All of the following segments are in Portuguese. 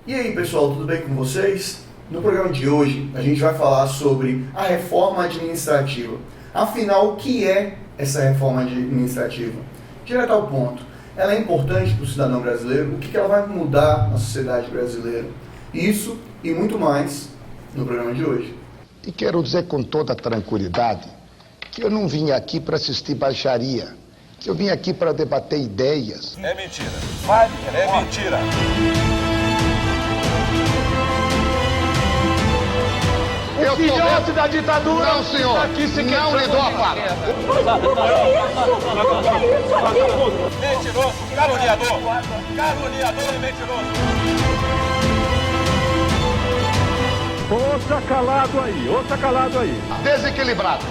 E aí pessoal, tudo bem com vocês? No programa de hoje a gente vai falar sobre a reforma administrativa. Afinal, o que é essa reforma administrativa? Direto ao ponto, ela é importante para o cidadão brasileiro? O que ela vai mudar na sociedade brasileira? Isso e muito mais no programa de hoje. E quero dizer com toda tranquilidade que eu não vim aqui para assistir baixaria, que eu vim aqui para debater ideias. É mentira. Vale, é mentira. Eu filhote da ditadura. Não, senhor. Aqui se não lhe dou a palavra. Mentiroso, caluniador. Caluniador e mentiroso. Ouça calado aí. Desequilibrado.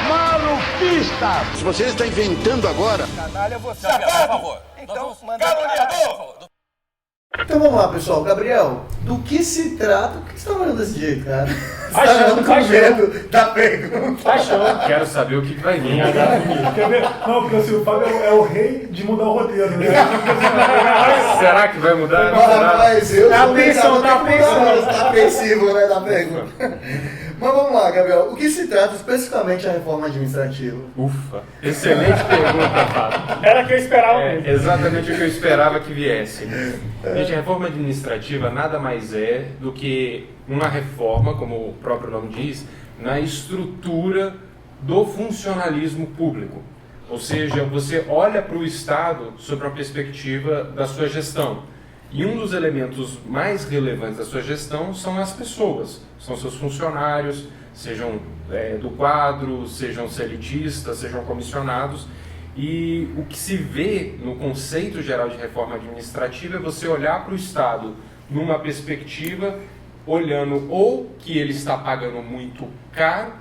Malufista. Se você está inventando agora... Canalha você. Por favor. Então, caluniador. Então vamos lá pessoal, Gabriel, do que se trata? Por que você está olhando desse jeito, cara? Achando, com medo da pergunta. Achou. Quero saber o que vai vir agora. Quer ver? Não, porque assim, o Fábio é o rei de mudar o roteiro, né? Será que vai mudar? Mas eu Tá sou pensando, tá pensando. Tá apreensivo, né, da pergunta. Mas vamos lá, Gabriel, o que se trata especificamente a reforma administrativa? Ufa, excelente pergunta, Fábio. Era que eu esperava mesmo. Exatamente o que eu esperava que viesse. Gente, a reforma administrativa nada mais é do que uma reforma, como o próprio nome diz, na estrutura do funcionalismo público. Ou seja, você olha para o Estado sob a perspectiva da sua gestão. E um dos elementos mais relevantes da sua gestão são as pessoas, são seus funcionários, sejam do quadro, sejam CLTistas, sejam comissionados. E o que se vê no conceito geral de reforma administrativa é você olhar para o Estado numa perspectiva, olhando ou que ele está pagando muito caro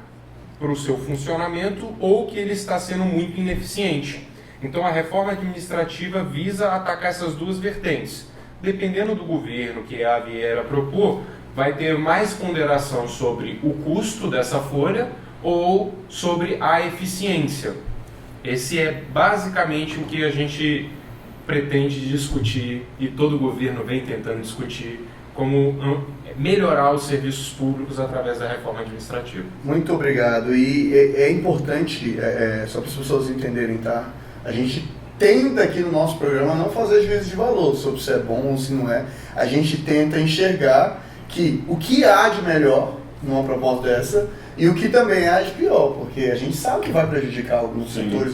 para o seu funcionamento ou que ele está sendo muito ineficiente. Então a reforma administrativa visa atacar essas duas vertentes. Dependendo do governo que a vier a propor, vai ter mais ponderação sobre o custo dessa folha ou sobre a eficiência. Esse é basicamente o que a gente pretende discutir e todo governo vem tentando discutir, como melhorar os serviços públicos através da reforma administrativa. Muito obrigado. E é importante, só para as pessoas entenderem, tá? A gente tenta aqui no nosso programa não fazer juízo de valor sobre se é bom ou se não é. A gente tenta enxergar que o que há de melhor numa proposta dessa e o que também há de pior, porque a gente sabe que vai prejudicar alguns setores,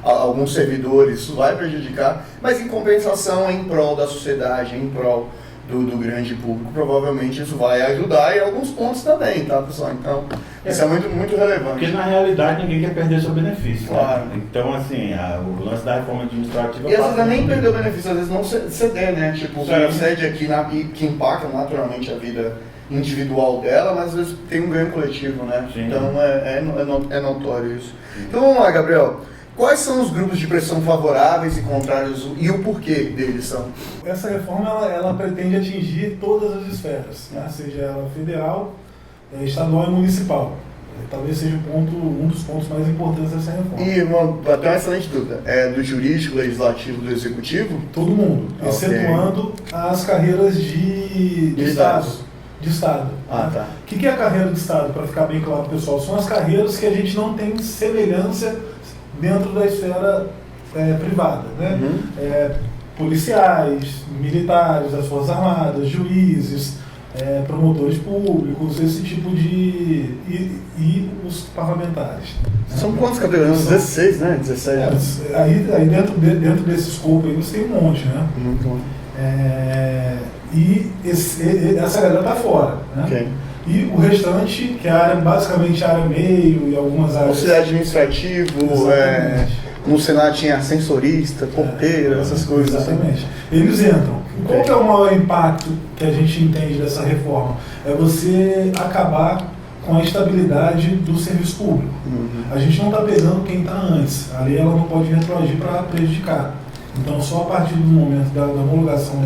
alguns servidores, isso vai prejudicar, mas em compensação, em prol da sociedade, em prol do grande público, provavelmente isso vai ajudar em alguns pontos também, tá, pessoal? Então, isso é muito relevante. Porque na realidade ninguém quer perder seu benefício. Claro. Né? Então, assim, o lance da reforma administrativa... E às vezes nem perder o benefício, às vezes não ceder, né? Tipo, o cara cede aqui que impacta naturalmente a vida individual dela, mas às vezes tem um ganho coletivo, né? Sim. Então é notório isso. Então vamos lá, Gabriel. Quais são os grupos de pressão favoráveis e contrários e o porquê deles são? Essa reforma ela pretende atingir todas as esferas, né? Seja ela federal, estadual e municipal. Talvez seja um dos pontos mais importantes dessa reforma. E até uma excelente dúvida, do jurídico, legislativo, do executivo? Todo mundo, excetuando as carreiras de Estado. De Estado. Ah, tá. O que é a carreira de Estado, para ficar bem claro, pessoal? São as carreiras que a gente não tem semelhança dentro da esfera privada, né? Policiais, militares das Forças Armadas, juízes, promotores públicos, esse tipo de... e os parlamentares. São quantas categorias? 16, né? 17. Aí dentro desse escopo aí você tem um monte, né? Muito bom. E essa galera está fora, né? Okay. E o restante, que é basicamente a área meio e algumas áreas... Auxiliar administrativo, no Senado tinha ascensorista, porteiro, essas coisas. Exatamente. Eles entram. Qual que é o maior impacto que a gente entende dessa reforma? É você acabar com a estabilidade do serviço público. A gente não está pegando quem está antes. A lei ela não pode retroagir para prejudicar. Então, só a partir do momento da homologação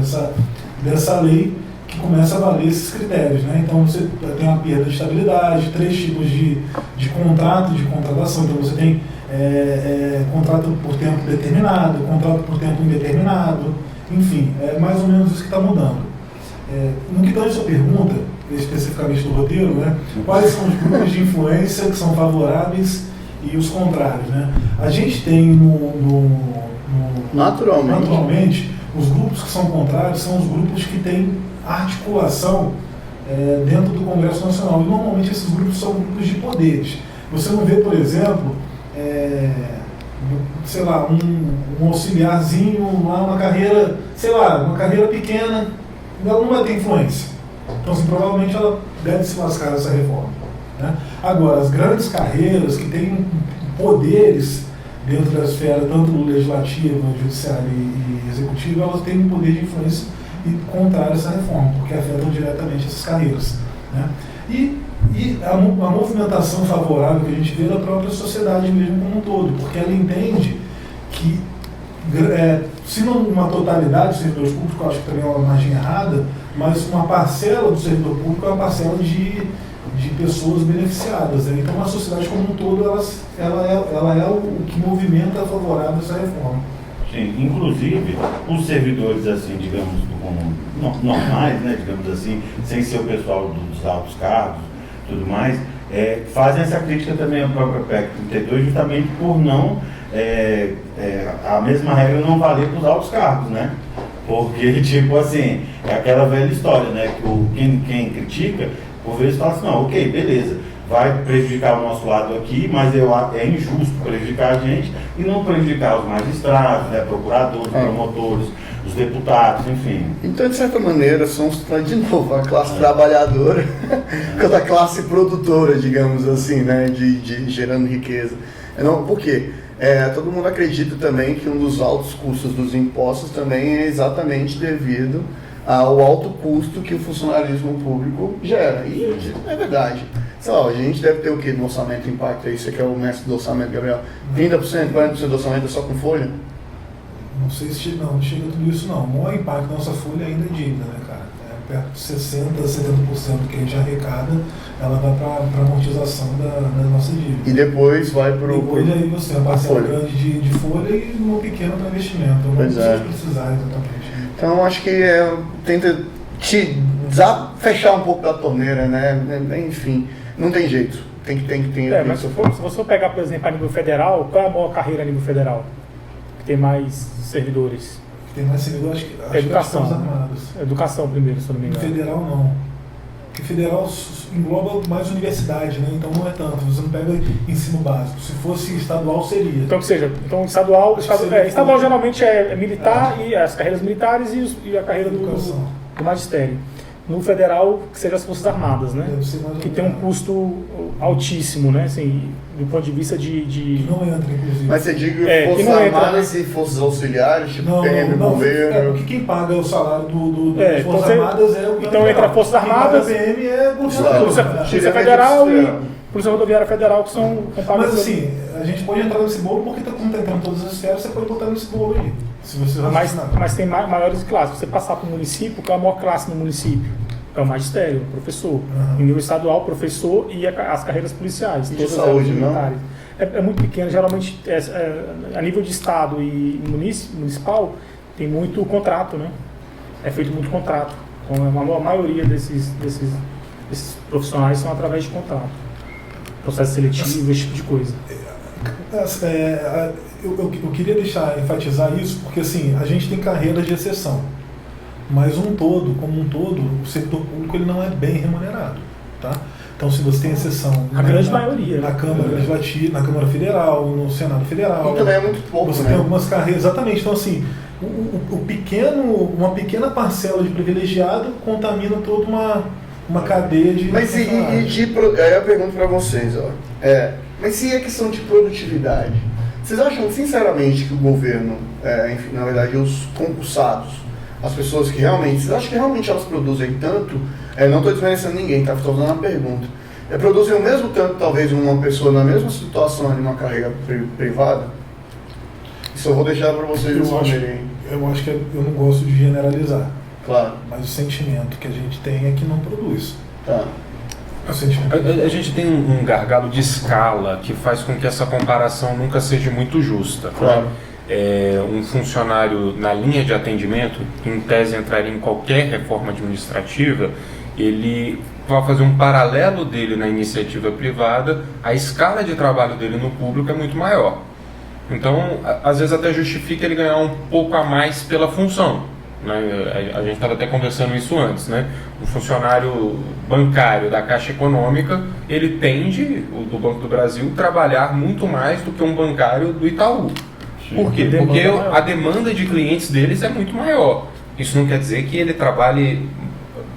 dessa lei que começa a valer esses critérios, né? Então você tem uma perda de estabilidade, 3 tipos de contrato, de contratação. Então você tem contrato por tempo determinado, contrato por tempo indeterminado, enfim, é mais ou menos isso que está mudando. No que tange a sua pergunta, especificamente do roteiro, né, quais são os grupos de influência que são favoráveis e os contrários, né? A gente tem naturalmente, os grupos que são contrários são os grupos que têm articulação dentro do Congresso Nacional. E normalmente esses grupos são grupos de poderes. Você não vê, por exemplo, sei lá, um auxiliarzinho lá, uma carreira, sei lá, uma carreira pequena, ela não vai ter influência. Então, assim, provavelmente ela deve se lascar essa reforma, né? Agora, as grandes carreiras que têm poderes dentro da esfera, tanto legislativa, judiciária e executiva, elas têm um poder de influência e contrário a essa reforma, porque afetam diretamente essas carreiras, né? E a movimentação favorável que a gente vê da própria sociedade mesmo como um todo, porque ela entende que, se não uma totalidade dos servidores públicos, eu acho que também é uma margem errada, mas uma parcela do servidor público é uma parcela de pessoas beneficiadas, né? Então a sociedade como um todo, ela é o que movimenta favorável a essa reforma. Sim, inclusive os servidores, assim, digamos, normais, né, digamos assim, sem ser o pessoal dos altos cargos, tudo mais, fazem essa crítica também à própria PEC 32, justamente por não, a mesma regra não valer para os altos cargos, né? Porque, tipo assim, é aquela velha história, né, que quem critica, por vezes fala assim, não, ok, beleza, vai prejudicar o nosso lado aqui, mas é injusto prejudicar a gente e não prejudicar os magistrados, né, procuradores, promotores, os deputados, enfim. Então, de certa maneira, são, de novo, a classe trabalhadora contra a classe produtora, digamos assim, né, de gerando riqueza. Por quê? Todo mundo acredita também que um dos altos custos dos impostos também é exatamente devido ao alto custo que o funcionarismo público gera. E é verdade. Sei lá, a gente deve ter o que no orçamento impacto aí? Você que é o mestre do orçamento, Gabriel? 30%, 40% do orçamento é só com folha? Não sei se não chega tudo isso não. O maior impacto da nossa folha ainda é dívida, né, cara? Perto de 60%, 70% que a gente arrecada, ela vai para a amortização da nossa dívida. E depois vai para o... Depois aí você tem uma parcela grande de folha e uma pequena para investimento. Não precisa precisar exatamente. Então acho que tenta te fechar um pouco da torneira, né? Enfim, não tem jeito. Tem que ter. Mas se você pegar, por exemplo, a nível federal, qual é a maior carreira a nível federal? Que tem mais servidores? Tem mais servidores, acho Educação. Que armados. Educação primeiro, se eu não me engano. Federal não. Porque federal engloba mais universidade, né? Então não é tanto. Você não pega ensino básico. Se fosse estadual, seria. Então, que seja, estadual geralmente é militar e as carreiras militares e a carreira do magistério. No federal, que seja as Forças Armadas, né? Que tem um custo altíssimo, né? Assim, do ponto de vista de... Que não entra, inclusive. Mas você diga Forças Armadas e Forças Auxiliares, tipo PM, governo... Porque quem paga o salário das Forças Armadas é o... Então entra Forças Armadas... Quem paga PM é o Polícia Federal e Polícia Rodoviária Federal, que são... Mas assim, a gente pode entrar nesse bolo porque como está entrando todas as esferas, você pode botar nesse bolo aí. Se você mas tem maiores classes. Se você passar para o município, qual é a maior classe no município? É o magistério, o professor. Em nível estadual, professor e as carreiras policiais. E de saúde, não? É muito pequeno. Geralmente, a nível de estado e municipal, tem muito contrato, né? É feito muito contrato. Então, a maioria desses profissionais são através de contrato. Processo seletivo, esse tipo de coisa. Eu queria enfatizar isso, porque assim, a gente tem carreiras de exceção, mas como um todo, o setor público ele não é bem remunerado, tá? Então, se você tem exceção a grande maioria na Câmara Legislativa, na Câmara Federal, no Senado Federal, também é muito pouco, você tem algumas carreiras, exatamente. Então, assim, uma pequena parcela de privilegiado contamina toda uma cadeia de... Mas aí eu pergunto para vocês, mas e a questão de produtividade? Vocês acham sinceramente que o governo, enfim, na verdade os concursados, as pessoas que realmente, vocês acham que realmente elas produzem tanto? Não estou desmerecendo ninguém, tá? Estou fazendo uma pergunta. Produzem o mesmo tanto, talvez, uma pessoa na mesma situação de uma carreira privada? Isso eu vou deixar para vocês responderem. Eu acho que eu não gosto de generalizar. Claro. Mas o sentimento que a gente tem é que não produz. Tá. A gente tem um gargalo de escala que faz com que essa comparação nunca seja muito justa. Claro. um funcionário na linha de atendimento, que em tese entraria em qualquer reforma administrativa, ele vai fazer um paralelo dele na iniciativa privada, a escala de trabalho dele no público é muito maior. Então, às vezes até justifica ele ganhar um pouco a mais pela função, né? A gente estava até conversando isso antes, né? Um funcionário bancário da Caixa Econômica, ele tende, do Banco do Brasil, trabalhar muito mais do que um bancário do Itaú. Por quê? Porque a demanda de clientes deles é muito maior. Isso não quer dizer que ele trabalhe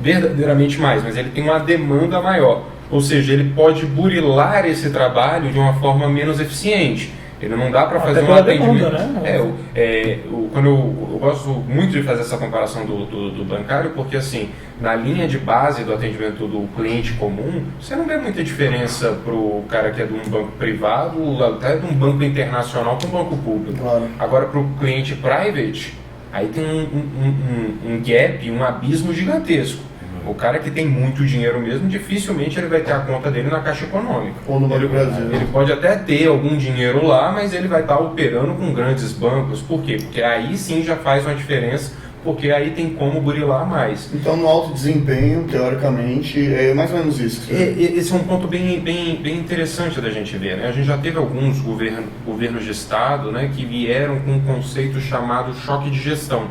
verdadeiramente mais, mas ele tem uma demanda maior. Ou seja, ele pode burilar esse trabalho de uma forma menos eficiente. Ele não dá para fazer um atendimento. Demanda, né? Quando eu gosto muito de fazer essa comparação do bancário, porque assim, na linha de base do atendimento do cliente comum, você não vê muita diferença para o cara que é de um banco privado, até de um banco internacional com um banco público. Claro. Agora, para o cliente private, aí tem um gap, um abismo gigantesco. O cara que tem muito dinheiro mesmo, dificilmente ele vai ter a conta dele na Caixa Econômica. Ou no Banco do Brasil. Ele pode até ter algum dinheiro lá, mas ele vai estar operando com grandes bancos. Por quê? Porque aí sim já faz uma diferença, porque aí tem como burilar mais. Então, no alto desempenho, teoricamente, é mais ou menos isso. Esse é um ponto bem interessante da gente ver, né? A gente já teve alguns governos de Estado, né, que vieram com um conceito chamado choque de gestão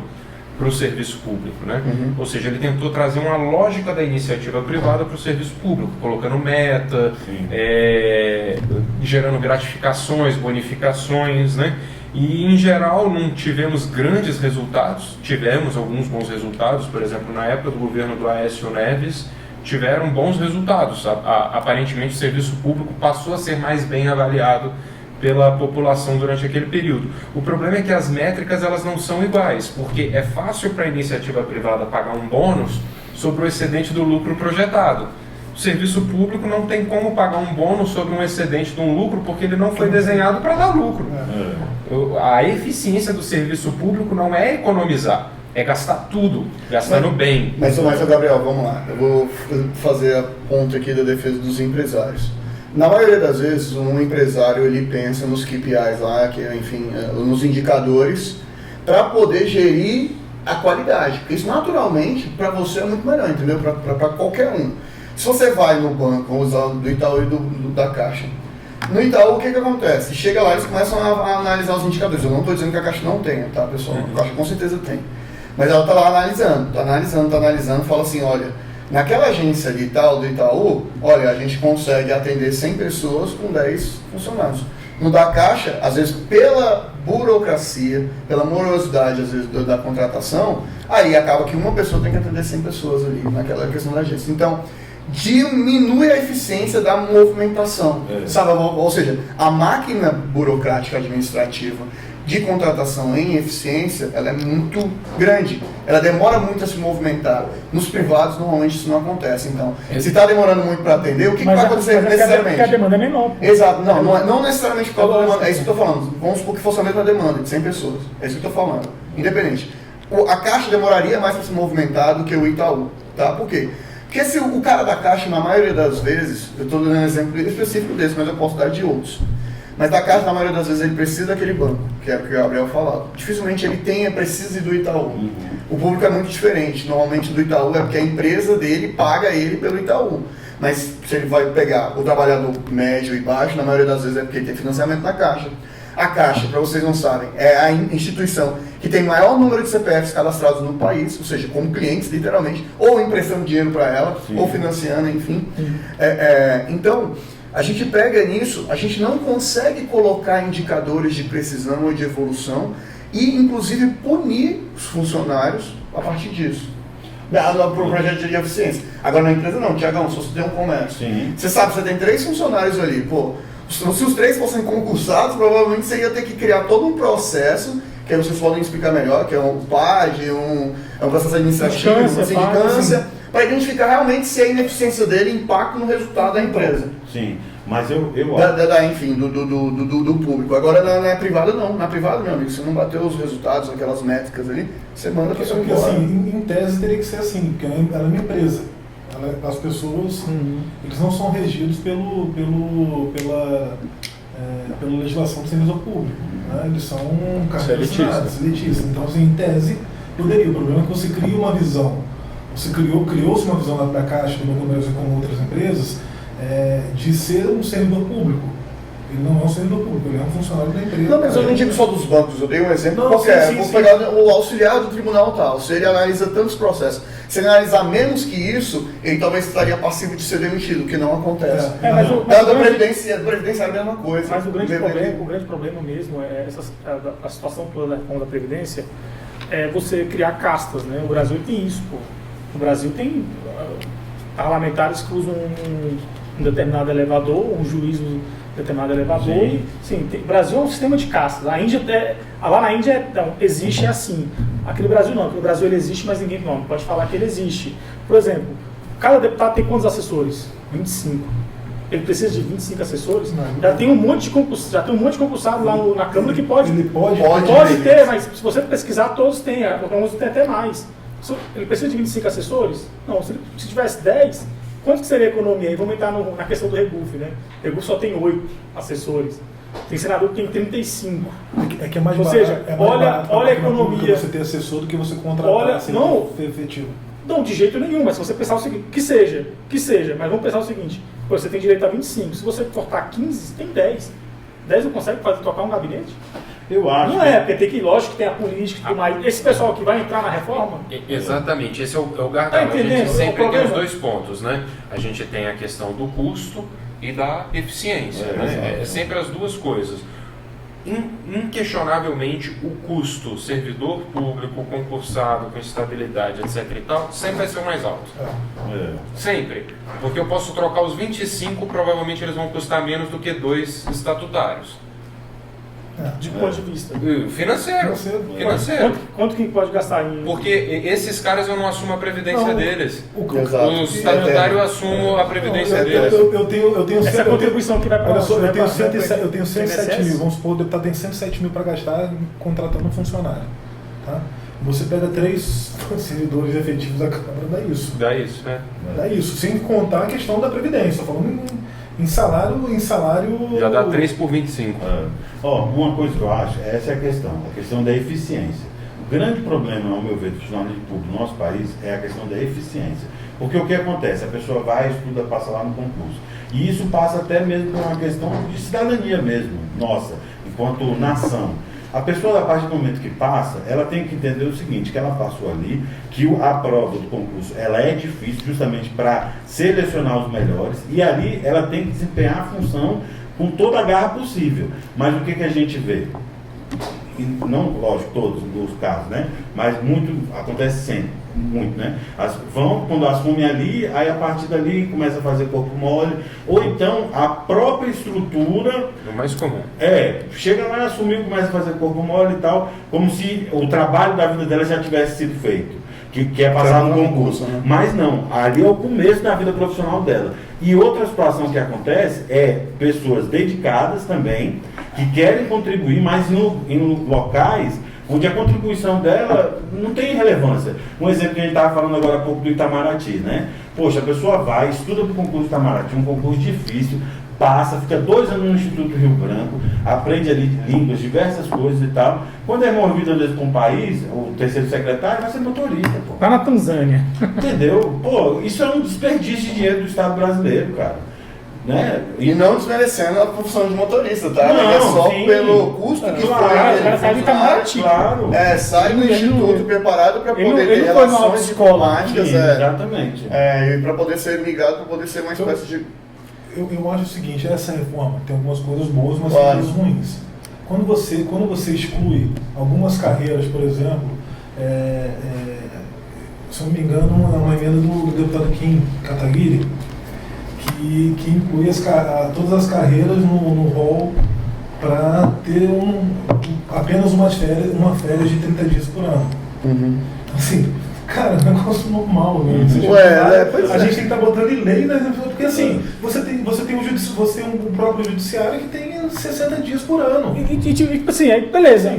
para o serviço público, né? Ou seja, ele tentou trazer uma lógica da iniciativa privada para o serviço público, colocando meta, gerando gratificações, bonificações, né? E, em geral, não tivemos grandes resultados, tivemos alguns bons resultados, por exemplo, na época do governo do Aécio Neves, tiveram bons resultados. Aparentemente, o serviço público passou a ser mais bem avaliado pela população durante aquele período. O problema é que as métricas elas não são iguais, porque é fácil para a iniciativa privada pagar um bônus sobre o excedente do lucro projetado. O serviço público não tem como pagar um bônus sobre um excedente de um lucro, porque ele não foi desenhado para dar lucro. A eficiência do serviço público não é economizar, é gastar tudo, gastando bem. Mas, Gabriel, vamos lá. Eu vou fazer a ponta aqui da defesa dos empresários. Na maioria das vezes, um empresário ele pensa nos KPIs lá, enfim, nos indicadores, para poder gerir a qualidade. Porque isso, naturalmente, para você é muito melhor, entendeu? Para qualquer um. Se você vai no banco, vamos usar do Itaú e da Caixa. No Itaú, o que acontece? Chega lá e eles começam a analisar os indicadores. Eu não estou dizendo que a Caixa não tenha, tá, pessoal? A Caixa com certeza tem. Mas ela está lá analisando, fala assim, olha, naquela agência ali do Itaú, olha, a gente consegue atender 100 pessoas com 10 funcionários. No da Caixa, às vezes pela burocracia, pela morosidade às vezes da contratação, aí acaba que uma pessoa tem que atender 100 pessoas ali naquela questão da agência. Então, diminui a eficiência da movimentação, sabe? Ou seja, a máquina burocrática administrativa de contratação em eficiência, ela é muito grande, ela demora muito a se movimentar. Nos privados, normalmente isso não acontece. Então, se está demorando muito para atender, o que vai acontecer necessariamente? Porque a demanda é menor. Exato, não necessariamente por causa da demanda, é isso que eu estou falando. Vamos supor que fosse a mesma demanda de 100 pessoas, é isso que eu estou falando, independente. A Caixa demoraria mais para se movimentar do que o Itaú, tá? Por quê? Porque se o cara da Caixa, na maioria das vezes, eu estou dando um exemplo específico desse, mas eu posso dar de outros. Mas da Caixa, na maioria das vezes, ele precisa daquele banco, que é o que o Gabriel falava. Dificilmente ele precisa do Itaú. O público é muito diferente. Normalmente do Itaú é porque a empresa dele paga ele pelo Itaú. Mas se ele vai pegar o trabalhador médio e baixo, na maioria das vezes é porque ele tem financiamento na Caixa. A Caixa, para vocês não sabem, é a instituição que tem maior número de CPFs cadastrados no país, ou seja, como clientes, literalmente, ou emprestando dinheiro para ela, ou financiando, enfim. Então, a gente pega nisso, a gente não consegue colocar indicadores de precisão ou de evolução e, inclusive, punir os funcionários a partir disso. Para o projeto de eficiência. Agora, na empresa não, Tiagão, se você tem um comércio, você sabe, você tem 3 funcionários ali, pô, se os 3 fossem concursados, provavelmente você ia ter que criar todo um processo, que aí vocês podem explicar melhor, que é um PAD, é um processo administrativo, uma sindicância, para identificar realmente se a ineficiência dele impacta no resultado da empresa. Sim, mas eu enfim, do público. Agora na privada não. Na privada, meu amigo, se não bateu os resultados, aquelas métricas ali, você manda a pessoa embora. Porque assim, em tese teria que ser assim, porque ela é uma empresa. As pessoas, eles não são regidos pela pela legislação do servidor público. Né? Eles são carreiras elitistas. Então, assim, em tese, poderia. O problema é que você cria uma visão. Criou-se uma visão lá da Caixa, do Banco do Brasil, como outras empresas, de ser um servidor público. Ele não é um servidor público, ele é um funcionário da empresa. Não, mas eu não digo só dos bancos, eu dei um exemplo Não, qualquer. sim, Vou sim. pegar o auxiliar do tribunal tal, se ele analisa tantos processos. Se ele analisar menos que isso, ele talvez estaria passivo de ser demitido, que não acontece. Da Previdência é a mesma coisa. Mas o grande problema mesmo é a situação toda da reforma da Previdência, é você criar castas, né? O Brasil tem isso, pô. O Brasil tem parlamentares que usam um determinado elevador, um juiz determinado elevador. Sim. Sim, o Brasil é um sistema de castas. A Índia lá na Índia existe assim. Aqui no Brasil não. Aqui no Brasil ele existe, mas ninguém não pode falar que ele existe. Por exemplo, cada deputado tem quantos assessores? 25. Ele precisa de 25 assessores? Não. Já tem um monte de concursado lá na Câmara que pode. Ele pode ter, mas se você pesquisar, todos têm. Alguns têm até mais. Ele precisa de 25 assessores? Não, se tivesse 10, quanto que seria a economia? E vamos entrar na questão do Reguf, né? O Reguf só tem 8 assessores. Tem senador que tem 35. É que é mais Ou barato. seja, olha a economia. Você ter assessor do que você contratar efetivo. Não, de jeito nenhum, mas se você pensar o seguinte, que seja, mas vamos pensar o seguinte, você tem direito a 25, se você cortar 15, tem 10. 10 não consegue tocar um gabinete? Eu acho. Não porque tem que, lógico, que tem a política e tudo mais. Esse pessoal que vai entrar na reforma... Exatamente, esse é o gargalo. Tá, a gente sempre tem os problema. dois pontos, né? A gente tem a questão do custo e da eficiência, né? É sempre as duas coisas. Inquestionavelmente, o custo servidor público, concursado, com estabilidade, etc. e tal, sempre vai ser o mais alto. Sempre. Porque eu posso trocar os 25, provavelmente eles vão custar menos do que 2 estatutários. De ponto de vista. Financeiro. Quanto que pode gastar em... Porque esses caras eu não assumo a previdência deles. Exato. O estatutário assumo a previdência deles. Eu tenho essa contribuição que vai para... Eu tenho 107 mil, vamos supor, o deputado tem 107 mil para gastar contratando um funcionário. Tá? Você pega 3 servidores efetivos da Câmara, dá isso. Dá isso, sem contar a questão da previdência. Estou falando em salário... Já dá 3 por 25. Uma coisa que eu acho, essa é a questão da eficiência. O grande problema, ao meu ver, do funcionalismo público no nosso país é a questão da eficiência. Porque o que acontece? A pessoa vai, estuda, passa lá no concurso. E isso passa até mesmo por uma questão de cidadania mesmo, nossa, enquanto nação. A pessoa, a partir do momento que passa, ela tem que entender o seguinte, que ela passou ali, que a prova do concurso, ela é difícil justamente para selecionar os melhores, e ali ela tem que desempenhar a função com toda a garra possível. Mas o que a gente vê? Não, lógico, todos os casos, né? Mas muito, acontece sempre, muito, né? Quando assumem ali, aí a partir dali começa a fazer corpo mole, ou então a própria estrutura... O mais comum. Chega lá, assumiu, começa a fazer corpo mole e tal, como se o trabalho da vida dela já tivesse sido feito, que é passar no concurso. Né? Mas não, ali é o começo da vida profissional dela. E outra situação que acontece é pessoas dedicadas também, que querem contribuir, mas em locais onde a contribuição dela não tem relevância. Um exemplo que a gente estava falando agora há pouco do Itamaraty, né? Poxa, a pessoa vai, estuda para o concurso Itamaraty, um concurso difícil, passa, fica 2 anos no Instituto Rio Branco, aprende ali línguas, diversas coisas e tal. Quando é movido às vezes para um país, o terceiro secretário vai ser motorista, pô. Lá na Tanzânia. Entendeu? Pô, isso é um desperdício de dinheiro do Estado brasileiro, cara. Né? E não desmerecendo a profissão de motorista, tá? Não, é só sim. pelo custo que foi. O cara sai do Itamaraty. Claro. Sai do instituto preparado para poder ter relações diplomáticas. Exatamente. E para poder ser migrado, para poder ser uma espécie de... Eu acho o seguinte, essa reforma tem algumas coisas boas, mas tem coisas ruins. Quando você exclui algumas carreiras, por exemplo, se não me engano, é uma emenda do deputado Kim Kataguiri, que inclui todas as carreiras no rol para ter apenas uma férias de 30 dias por ano. Uhum. Assim, cara, é um negócio normal, né? A gente tem que estar botando em lei, né? Porque assim, você tem um próprio judiciário que tem 60 dias por ano. Tipo assim, aí beleza.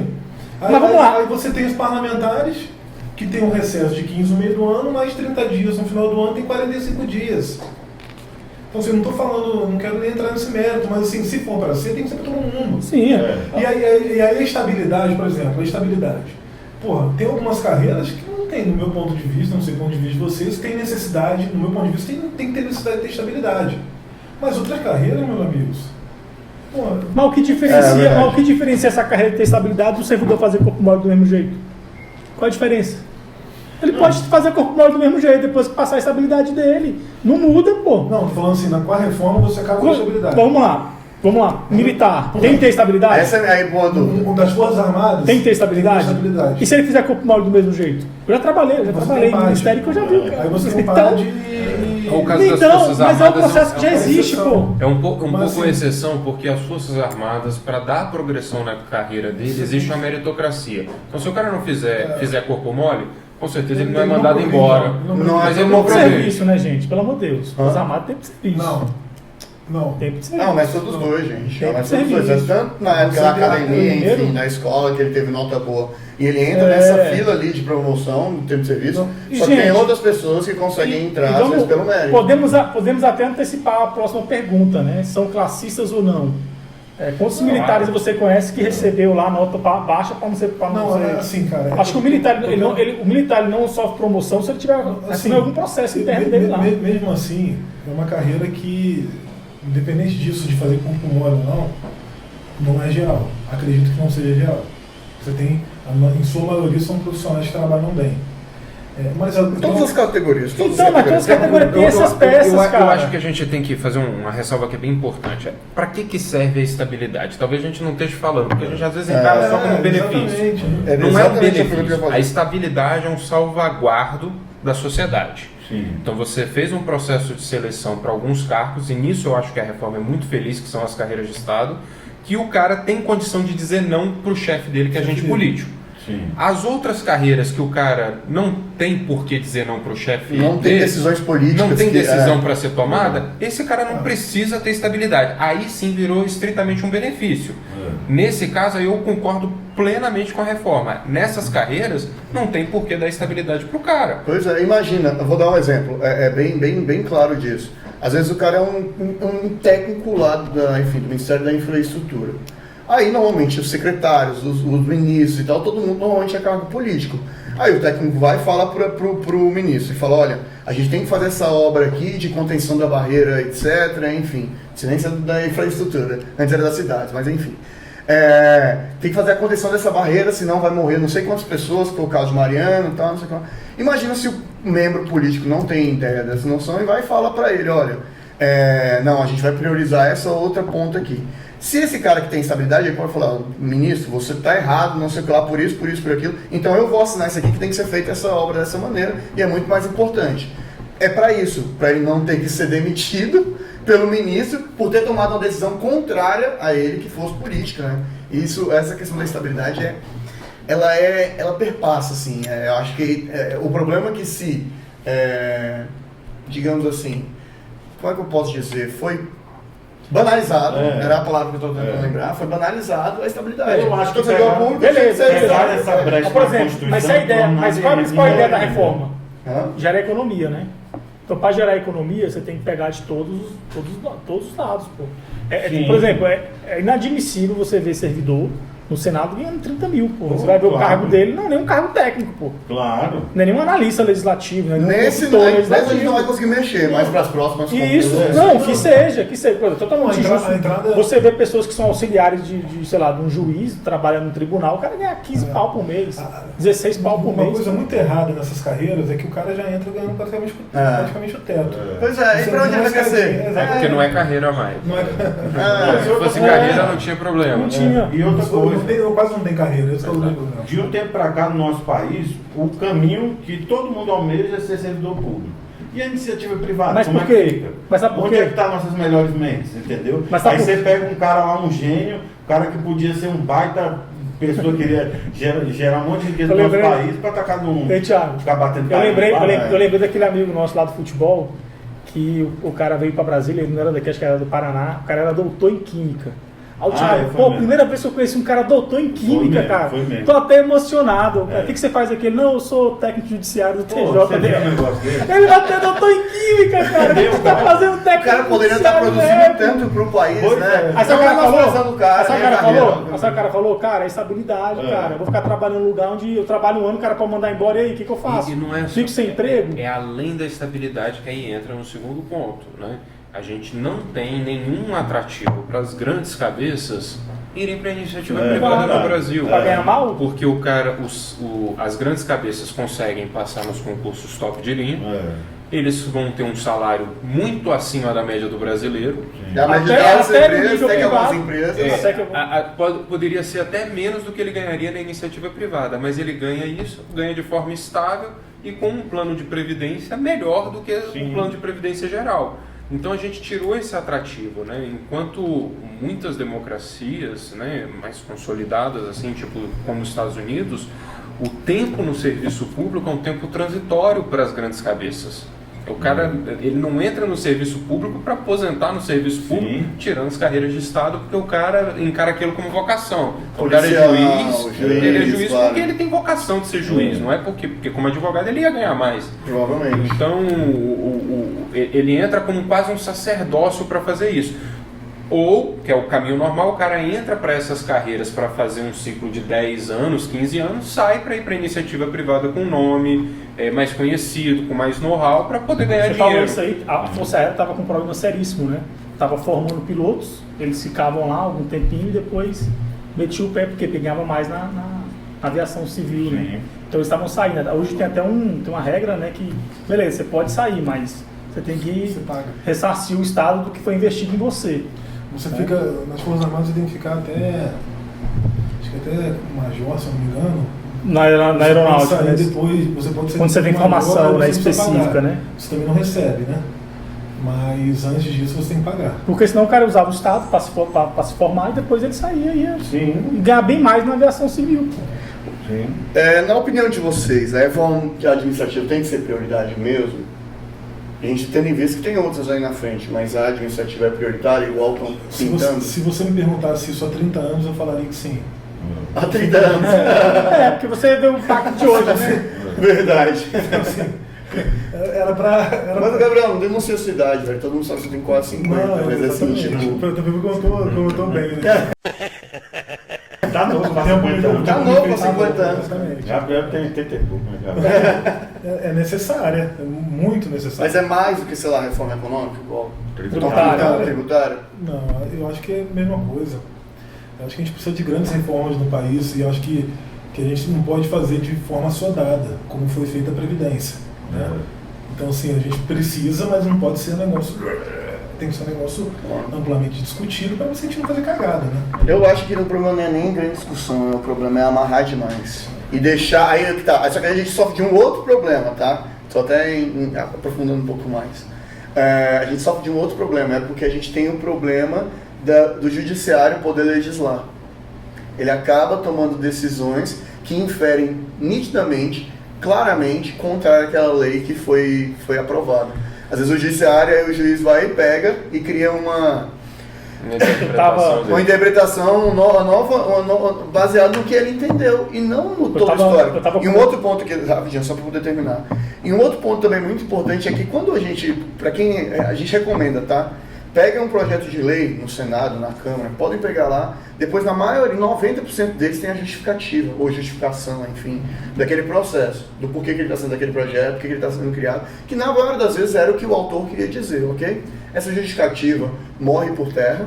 Mas vamos lá. Aí você tem os parlamentares que tem um recesso de 15 no meio do ano, mais 30 dias no final do ano, tem 45 dias. Então, assim, não estou falando, não quero nem entrar nesse mérito, mas assim, se for para ser, tem que ser para todo mundo. Sim. E aí a estabilidade, por exemplo, a estabilidade. Porra, tem algumas carreiras que não tem, no meu ponto de vista, não sei do ponto de vista de vocês, tem necessidade, no meu ponto de vista, tem que ter necessidade de ter estabilidade. Mas outras carreiras, meus amigos, porra, Mas o que diferencia essa carreira de ter estabilidade do servidor fazer corpo mole do mesmo jeito? Qual a diferença? Ele pode fazer corpo mole do mesmo jeito, depois que passar a estabilidade dele. Não muda, pô. Não, tô falando assim, com a reforma você acaba com a estabilidade. Vamos lá. Militar, tem que ter estabilidade? Essa é a boa dúvida. Um das Forças Armadas Tem que ter estabilidade? tem que ter estabilidade. E se ele fizer corpo mole do mesmo jeito? Eu já trabalhei no ministério que eu já vi. Aí você não para de... O caso das Então, Forças mas é um Armadas processo que já existe, pô. é um pouco assim, exceção, porque as Forças Armadas, para dar progressão na carreira dele, existe uma meritocracia. Então, se o cara não fizer corpo mole, com certeza ele não é mandado embora. Mas ele não Tem serviço, né, gente? Pelo amor de Deus. Os armados têm serviço. Não. Tem serviço. Não, mas todos dois, gente. Tem Mas todos dois. serviço. Tanto na época da academia, enfim, na escola, que ele teve nota boa. E ele entra nessa fila ali de promoção, no tempo de serviço. Só que tem outras pessoas que conseguem entrar, às vezes, pelo mérito. Podemos até antecipar a próxima pergunta, né? São classistas ou não? Quantos militares você conhece que recebeu lá nota baixa para não ser... assim, cara... Acho que o militar ele não sofre promoção se ele tiver assim, algum processo interno dele lá. Mesmo assim, é uma carreira que, independente disso, de fazer corpo mole ou não é geral. Acredito que não seja geral. Você tem, em sua maioria, são profissionais que trabalham bem. Mas todas as categorias. Todas as categorias têm essas peças, cara. Eu acho que a gente tem que fazer uma ressalva que é bem importante. Para que serve a estabilidade? Talvez a gente não esteja falando, porque a gente às vezes encara só como um benefício. Não é um benefício. A estabilidade é um salvaguardo da sociedade. Sim. Então você fez um processo de seleção para alguns cargos, e nisso eu acho que a reforma é muito feliz, que são as carreiras de Estado, que o cara tem condição de dizer não para o chefe dele, que é agente político. Sim. As outras carreiras que o cara não tem por que dizer não para o chefe, não tem decisões políticas, não tem decisão para ser tomada, esse cara não precisa ter estabilidade. Aí sim virou estritamente um benefício. Nesse caso aí eu concordo plenamente com a reforma. Nessas carreiras não tem por que dar estabilidade para o cara. Pois é, imagina, eu vou dar um exemplo, bem claro disso. Às vezes o cara é um técnico lá do Ministério da Infraestrutura. Aí, normalmente, os secretários, os ministros e tal, todo mundo normalmente é cargo político. Aí o técnico vai e fala pro ministro, e fala, olha, a gente tem que fazer essa obra aqui de contenção da barreira, etc, enfim, excelência da infraestrutura, antes era das cidades, mas enfim. Tem que fazer a contenção dessa barreira, senão vai morrer não sei quantas pessoas, que foi o caso de Mariano e tal, não sei o que lá. Imagina se o membro político não tem ideia dessa noção e vai e fala para ele, olha, não, a gente vai priorizar essa outra ponta aqui. Se esse cara que tem estabilidade, ele pode falar, ministro, você está errado, não sei o que lá, por isso, por aquilo, então eu vou assinar isso aqui que tem que ser feita essa obra dessa maneira e é muito mais importante. É para isso, para ele não ter que ser demitido pelo ministro por ter tomado uma decisão contrária a ele que fosse política, né? Essa questão da estabilidade ela perpassa, assim, eu acho que o problema é que se, digamos assim, como é que eu posso dizer, foi banalizado, era a palavra que eu estou tentando lembrar, foi banalizado a estabilidade. Eu acho que beleza, essa brecha por exemplo, mas qual é a principal ideia da reforma? Gerar economia, né? Então, para gerar economia, você tem que pegar de todos os lados, pô. Por exemplo, é inadmissível você ver servidor no Senado ganhando 30 mil, pô. Você vai ver o cargo dele, não é nem um cargo técnico, pô. Claro. Não é nem um analista legislativo, né? Nesse a gente não vai conseguir mexer, mas para as próximas... Isso, que seja. Totalmente injusto. Você vê pessoas que são auxiliares de, sei lá, de um juiz, trabalham no tribunal, o cara ganha 15 pau por mês, 16 pau por mês. Uma coisa muito errada nessas carreiras é que o cara já entra ganhando praticamente o teto. Pois é, e para onde ele quer ser? Porque não é carreira mais. Se Se fosse carreira não tinha problema. Não tinha. E outra coisa, eu quase não tenho carreira, de um tempo para cá no nosso país, o caminho que todo mundo almeja é ser servidor público. E a iniciativa privada, mas como por é que quê? fica? Mas sabe por Onde quê? é que estão nossas melhores mentes, entendeu? Mas aí você pega um cara lá, um gênio, um cara que podia ser um baita pessoa, queria gerar um monte de riqueza no nosso país para atacar no mundo. Thiago, ficar batendo eu lembrei daquele amigo nosso lá do futebol, que o cara veio para Brasília, ele não era daqui, acho que era do Paraná, o cara era doutor em Química. Aí o Thiago, pô, primeira vez que eu conheci um cara doutor em química, cara. Tô até emocionado. O que você faz aqui? Não, eu sou técnico judiciário do TJ. Ele até doutor em química, cara. O que você tá fazendo técnico? O cara poderia estar produzindo tanto pro país, né? Aí o cara falou, cara, é estabilidade, cara. Eu vou ficar trabalhando num lugar onde eu trabalho um ano, o cara pode mandar embora, e aí, o que eu faço? E não é Fico sem emprego? É além da estabilidade que aí entra no segundo ponto, né? A gente não tem nenhum atrativo para as grandes cabeças irem para a iniciativa privada no Brasil. Para ganhar mal? Porque as grandes cabeças conseguem passar nos concursos top de linha. Eles vão ter um salário muito acima da média do brasileiro. Da média das empresas, até que algumas empresas. Poderia ser até menos do que ele ganharia na iniciativa privada, mas ele ganha isso, ganha de forma estável e com um plano de previdência melhor do que o plano de previdência geral. Então a gente tirou esse atrativo, né? Enquanto muitas democracias, né, mais consolidadas, assim, tipo como os Estados Unidos, o tempo no serviço público é um tempo transitório para as grandes cabeças. O cara, ele não entra no serviço público para aposentar no serviço público, tirando as carreiras de Estado, porque o cara encara aquilo como vocação. O cara é juiz, ele é juiz claro. Porque ele tem vocação de ser juiz, não é porque como advogado ele ia ganhar mais. Provavelmente. Então, ele entra como quase um sacerdócio para fazer isso. Ou, que é o caminho normal, o cara entra para essas carreiras para fazer um ciclo de 10 anos, 15 anos, sai para ir para iniciativa privada com nome mais conhecido, com mais know-how, para poder ganhar dinheiro. Você falou isso aí, a Força Aérea estava com um problema seríssimo, né? Estava formando pilotos, eles ficavam lá algum tempinho e depois metiam o pé, porque pegava mais na aviação civil, né? Então eles estavam saindo. Hoje tem até tem uma regra, né, que, beleza, você pode sair, mas você tem que ressarcir o Estado do que foi investido em você. Você fica, nas Forças Armadas você tem que ficar até major, se eu não me engano. Na aeronáutica, né? Depois você pode ser quando você tem formação, né, específica, né? Você também não recebe, né? Mas antes disso você tem que pagar. Porque senão o cara usava o Estado para se formar e depois ele saía e ia ganhar bem mais na aviação civil. Sim. Na opinião de vocês, a reforma administrativa tem que ser prioridade mesmo? A gente tendo em vista que tem outras aí na frente, mas a administrativa é prioritária, igual estão pintando. Se você me perguntasse isso há 30 anos, eu falaria que sim. Há 30 anos? Porque você deu um pacto de hoje, né? Verdade. Então, assim, era pra... Mas, Gabriel, não denuncia a sua idade, velho. Todo mundo sabe que você tem quase 50, mas assim, tipo... Eu também como eu tô bem, né? Tá novo pra 50 anos. Tá novo pra 50 anos. Gabriel tem pouco, É necessária, é muito necessária. Mas é mais do que, sei lá, reforma econômica, igual tributária? Não, eu acho que é a mesma coisa. Eu acho que a gente precisa de grandes reformas no país e eu acho que a gente não pode fazer de forma assodada, como foi feita a Previdência. Né? Então, assim, a gente precisa, mas não pode ser um negócio... Tem que ser um negócio amplamente discutido para você não fazer cagada, né? Eu acho que o problema não é nem grande discussão, o problema é amarrar demais. E deixar, aí que tá, só que a gente sofre de um outro problema, tá? Só até aprofundando um pouco mais. A gente sofre de um outro problema, é porque a gente tem o problema do judiciário poder legislar. Ele acaba tomando decisões que inferem nitidamente, claramente, contra aquela lei que foi aprovada. Às vezes o judiciário, aí o juiz vai e pega e cria uma interpretação nova baseada no que ele entendeu e não no todo histórico. E um outro ponto que, rapidinho, só para poder terminar. E um outro ponto também muito importante é que quando a gente, para quem a gente recomenda, tá? Pega um projeto de lei no Senado, na Câmara, podem pegar lá, depois na maioria, 90% deles tem a justificativa, ou justificação, enfim, daquele processo, do porquê que ele está sendo daquele projeto, porquê que ele está sendo criado, que na maioria das vezes era o que o autor queria dizer, ok? Essa justificativa morre por terra,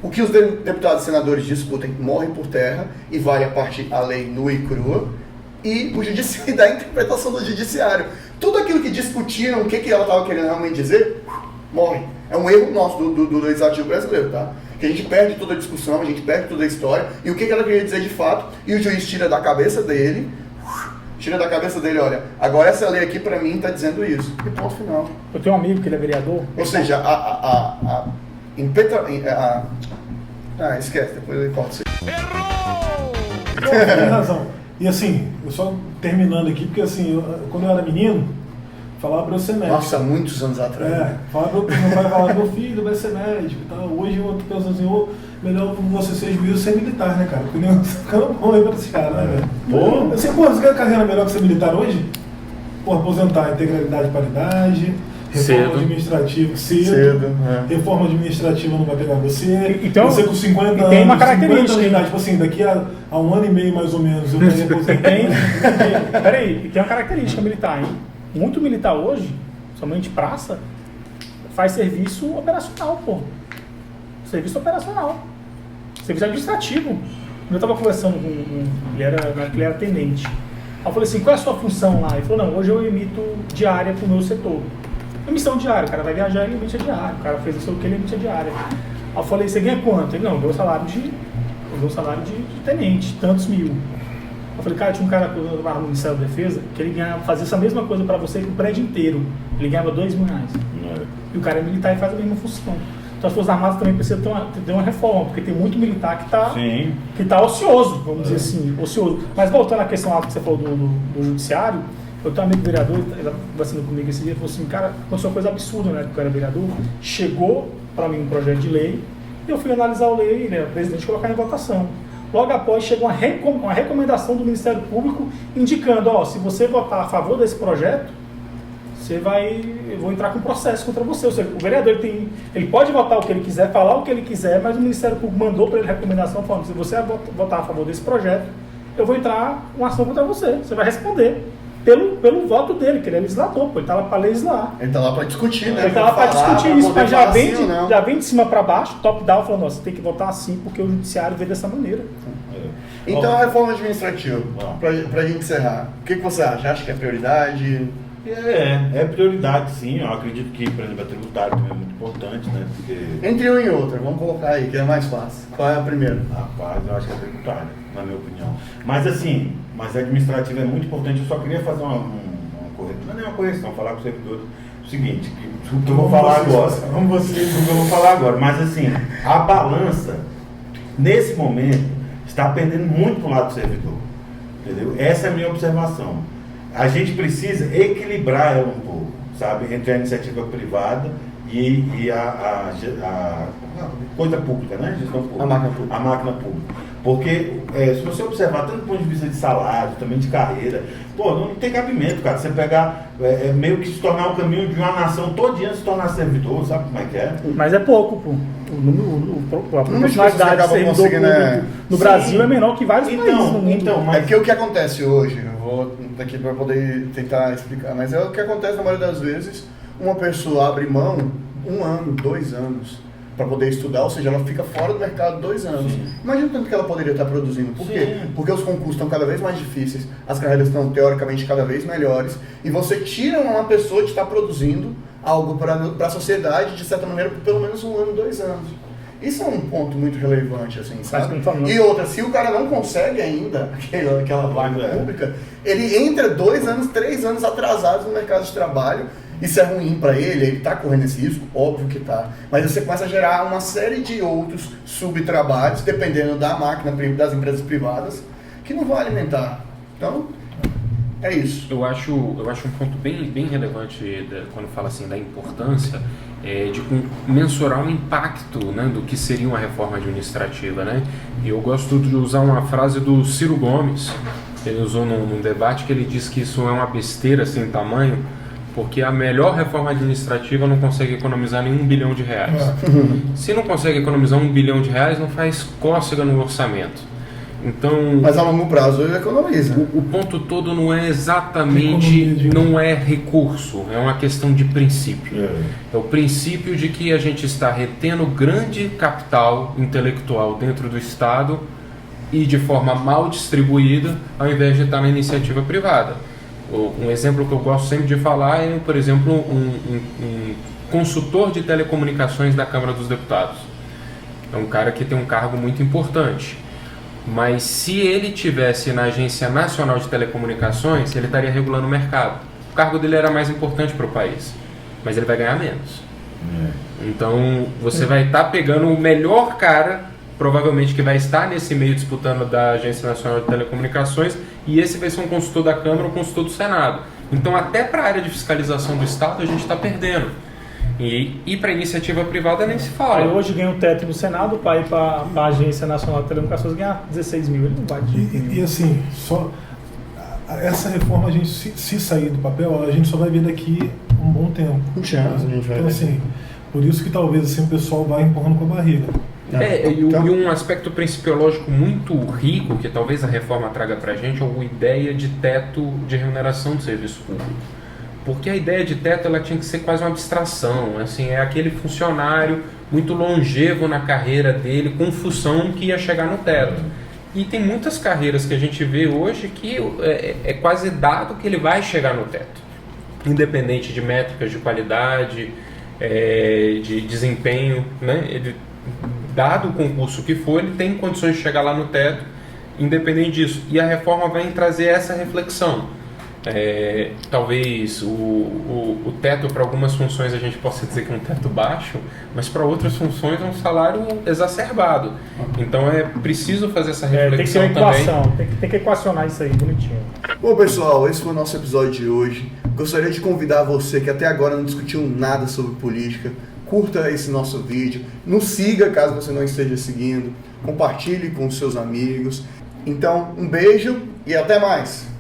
o que os deputados e senadores discutem morre por terra, e vai a lei nua e crua, e o judiciário dá a interpretação do judiciário. Tudo aquilo que discutiram, o que ela estava querendo realmente dizer, morre. É um erro nosso do legislativo brasileiro, tá? Que a gente perde toda a discussão, a gente perde toda a história, e o que ela queria dizer de fato, e o juiz tira da cabeça dele, olha, agora essa lei aqui pra mim tá dizendo isso, e ponto final. Eu tenho um amigo que ele é vereador. Ou seja, esquece, depois ele corta isso aí. Errou! Tem razão. E assim, eu só terminando aqui, porque assim, quando eu era menino, falava para eu ser médico. Nossa, muitos anos atrás. Meu pai falava, meu filho vai ser médico e tal. Hoje eu tô pensando assim, melhor você ser juiz sem militar, né, cara? Porque nem ficando bom aí pra esses caras, né, velho? Pô. Você quer carreira melhor que ser militar hoje? Pô, aposentar, integralidade e paridade, reforma administrativa cedo. Reforma administrativa não vai pegar você. Então, você com 50 anos. Tem uma característica. 50 anos de idade, tipo assim, daqui a um ano e meio mais ou menos, eu tenho aposentado. Peraí, tem uma característica militar, hein? Muito militar hoje, somente praça, faz serviço operacional, pô. Serviço operacional. Serviço administrativo. Eu estava conversando com ele era tenente. Aí eu falei assim, qual é a sua função lá? Ele falou, não, hoje eu emito diária pro meu setor. Emissão diária, o cara vai viajar e ele emite a diária. O cara fez não sei o que, ele emite a diária. Aí eu falei, você ganha quanto? Ele, não, eu dou salário de tenente, tantos mil. Eu falei, cara, tinha um cara no Ministério da Defesa que ele fazia essa mesma coisa para você com o prédio inteiro. Ele ganhava R$2.000. E o cara é militar e faz a mesma função. Então as Forças Armadas também precisam ter uma reforma, porque tem muito militar que está ocioso, vamos dizer assim, ocioso. Mas voltando à questão lá que você falou do judiciário, eu tenho um amigo vereador, ele conversando comigo esse dia, ele falou assim, cara, aconteceu uma coisa absurda, né, porque eu era vereador, chegou para mim um projeto de lei, e eu fui analisar a lei, né, o presidente colocar em votação. Logo após chegou uma recomendação do Ministério Público indicando, ó, se você votar a favor desse projeto, eu vou entrar com processo contra você. Ou seja, o vereador ele pode votar o que ele quiser, falar o que ele quiser, mas o Ministério Público mandou para ele recomendação falando, se você votar a favor desse projeto, eu vou entrar uma ação contra você. Você vai responder pelo voto dele, que ele é legislador, pô, ele está lá para legislar. Ele está lá para discutir, né? Ele está lá para discutir isso, mas já vem de cima para baixo, top-down, falando, você tem que votar assim, porque o judiciário vê dessa maneira. Então, a reforma administrativa, para a gente encerrar, o que você acha? Acha que é prioridade? É prioridade, sim. Eu acredito que, por exemplo, a tributária também é muito importante, né? Porque... Entre uma e outra, vamos colocar aí, que é mais fácil. Qual é a primeira? Rapaz, eu acho que é a tributária, na minha opinião. Mas assim, a administrativa é muito importante. Eu só queria fazer uma correção, não é nem uma correção, falar com os servidores o seguinte, o que eu vou falar agora. O que eu vou falar agora. Mas assim, a balança, nesse momento, está pendendo muito para o lado do servidor. Entendeu? Essa é a minha observação. A gente precisa equilibrar ela um pouco, sabe? Entre a iniciativa privada e a coisa pública, né? Gestão pública. A máquina pública. Porque, se você observar, tanto do ponto de vista de salário, também de carreira, pô, não tem cabimento, cara. Você pegar, meio que se tornar o caminho de uma nação todinha se tornar servidor, sabe como é que é? Mas é pouco, pô. A proporcionalidade de servidor público no Brasil é menor que vários países no mundo. Mas... É porque o que acontece hoje, eu vou daqui para poder tentar explicar, mas é o que acontece na maioria das vezes, uma pessoa abre mão 1 ano, 2 anos para poder estudar, ou seja, ela fica fora do mercado 2 anos. Sim. Imagina o tanto que ela poderia estar produzindo. Por quê? Porque os concursos estão cada vez mais difíceis, as carreiras estão teoricamente cada vez melhores, e você tira uma pessoa de estar produzindo algo para a sociedade, de certa maneira, por pelo menos 1 ano, 2 anos. Isso é um ponto muito relevante, assim, sabe? E outra, se o cara não consegue ainda aquela vaga pública, ele entra 2 anos, 3 anos atrasados no mercado de trabalho. Isso é ruim para ele tá correndo esse risco? Óbvio que tá. Mas você começa a gerar uma série de outros subtrabalhos, dependendo da máquina das empresas privadas, que não vão alimentar. Então, é isso. Eu acho um ponto bem relevante quando fala assim da importância de mensurar o impacto, né, do que seria uma reforma administrativa, né? E eu gosto de usar uma frase do Ciro Gomes. Ele usou num debate que ele disse que isso é uma besteira sem tamanho, porque a melhor reforma administrativa não consegue economizar nem R$1 bilhão. Se não consegue economizar R$1 bilhão, não faz cócega no orçamento. Então, mas a longo prazo ele economiza. O ponto todo não é exatamente, não é recurso, é uma questão de princípio. É o princípio de que a gente está retendo grande capital intelectual dentro do Estado e de forma mal distribuída, ao invés de estar na iniciativa privada. Um exemplo que eu gosto sempre de falar é, por exemplo, um consultor de telecomunicações da Câmara dos Deputados. É um cara que tem um cargo muito importante. Mas se ele tivesse na Agência Nacional de Telecomunicações, ele estaria regulando o mercado. O cargo dele era mais importante para o país, mas ele vai ganhar menos. Então você vai estar pegando o melhor cara, provavelmente que vai estar nesse meio disputando da Agência Nacional de Telecomunicações, e esse vai ser um consultor da Câmara ou um consultor do Senado. Então até para a área de fiscalização do Estado a gente está perdendo. E para iniciativa privada nem se fala. Aí hoje ganha um teto no Senado, para ir para a Agência Nacional de Telecomunicações ganhar 16 mil. Ele não vai de jeito nenhum. E assim, só essa reforma, a gente se sair do papel, a gente só vai ver daqui um bom tempo. A gente vai Então ver. assim, por isso que talvez assim, o pessoal vá empurrando com a barriga. E um aspecto principiológico muito rico que talvez a reforma traga para a gente é a ideia de teto de remuneração do serviço público. Porque a ideia de teto ela tinha que ser quase uma abstração, assim, é aquele funcionário muito longevo na carreira dele com função que ia chegar no teto. E tem muitas carreiras que a gente vê hoje que é quase dado que ele vai chegar no teto, independente de métricas de qualidade, de desempenho, né? Ele, dado o concurso que for, ele tem condições de chegar lá no teto, independente disso. E a reforma vai trazer essa reflexão. Talvez o teto para algumas funções a gente possa dizer que é um teto baixo, mas para outras funções é um salário exacerbado. Então é preciso fazer essa reflexão tem que ter uma equação, também. tem que equacionar isso aí, bonitinho. Bom, pessoal, esse foi o nosso episódio de hoje. Gostaria de convidar você que até agora não discutiu nada sobre política, curta esse nosso vídeo, nos siga caso você não esteja seguindo, compartilhe com seus amigos. Então, um beijo e até mais!